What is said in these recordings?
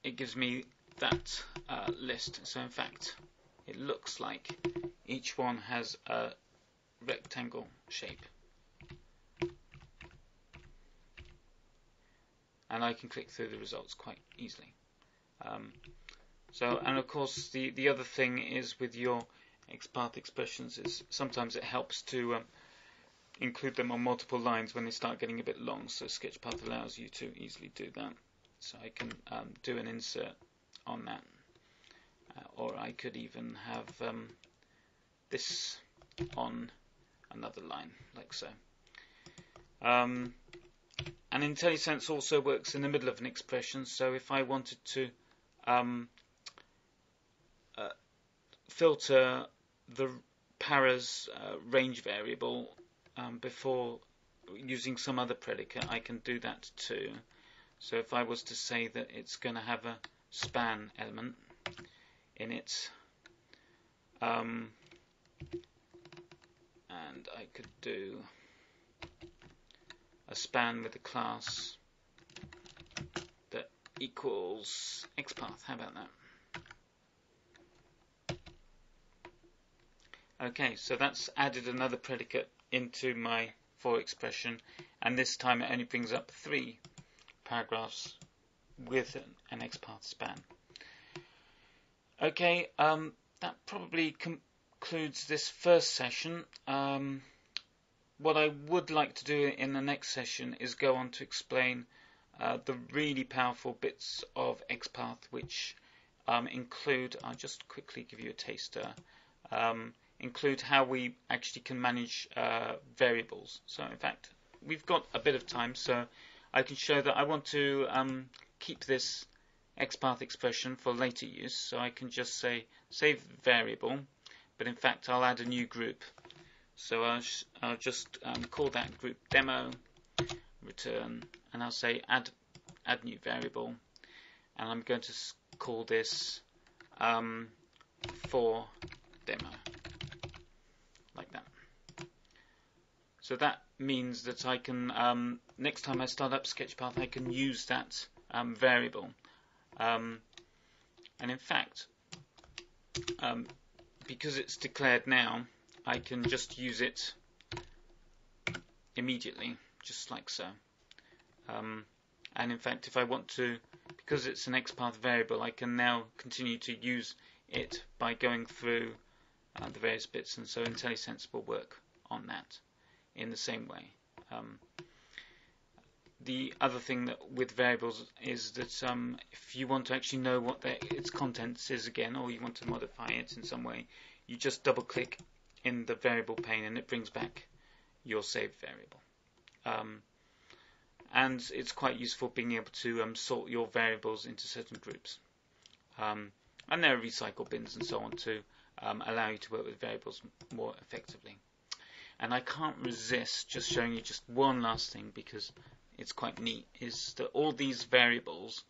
it gives me that list. So in fact, it looks like each one has a rectangle shape. And I can click through the results quite easily. And of course, the other thing is with your XPath expressions is sometimes it helps to include them on multiple lines when they start getting a bit long. So SketchPath allows you to easily do that. So I can do an insert on that, or I could even have this on another line, like so. And IntelliSense also works in the middle of an expression. So if I wanted to filter the para's range variable before using some other predicate, I can do that too. So if I was to say that it's going to have a span element in it, and I could do a span with a class that equals XPath. How about that? Okay, so that's added another predicate into my for expression, and this time it only brings up 3 paragraphs with an XPath span. Okay, that probably concludes this first session. What I would like to do in the next session is go on to explain the really powerful bits of XPath, which include, I'll just quickly give you a taster, include how we actually can manage variables. So in fact, we've got a bit of time, so I can show that I want to keep this XPath expression for later use. So I can just say save variable, but in fact I'll add a new group. So I'll just call that group demo, return, and I'll say add new variable, and I'm going to call this for demo, like that. So that means that I can, next time I start up SketchPath, I can use that variable. And in fact, because it's declared now, I can just use it immediately, just like so. And in fact, if I want to, because it's an XPath variable, I can now continue to use it by going through the various bits, and so IntelliSense will work on that in the same way. The other thing that with variables is that if you want to actually know what its contents is again, or you want to modify it in some way, you just double click in the variable pane and it brings back your saved variable. And it's quite useful being able to sort your variables into certain groups. And there are recycle bins and so on to allow you to work with variables more effectively. And I can't resist just showing you just one last thing, because it's quite neat, is that all these variables,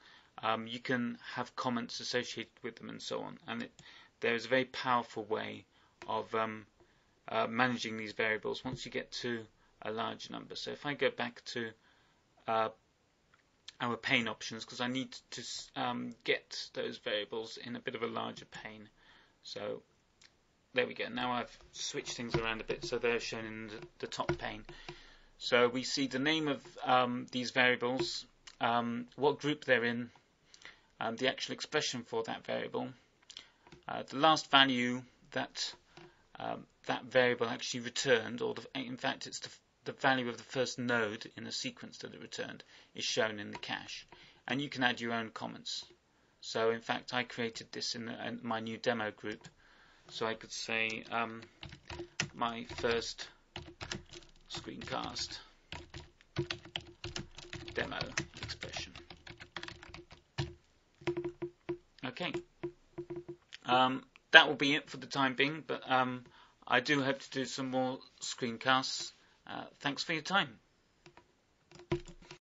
you can have comments associated with them and so on. And there is a very powerful way of managing these variables once you get to a large number. So if I go back to our pane options, because I need to get those variables in a bit of a larger pane. So there we go. Now I've switched things around a bit so they're shown in the top pane. So we see the name of these variables, what group they're in, the actual expression for that variable, the last value that that variable actually returned, or in fact it's the value of the first node in the sequence that it returned is shown in the cache. And you can add your own comments. So in fact I created this in my new demo group. So I could say my first screencast demo expression. Okay, that will be it for the time being, but I do hope to do some more screencasts. Thanks for your time.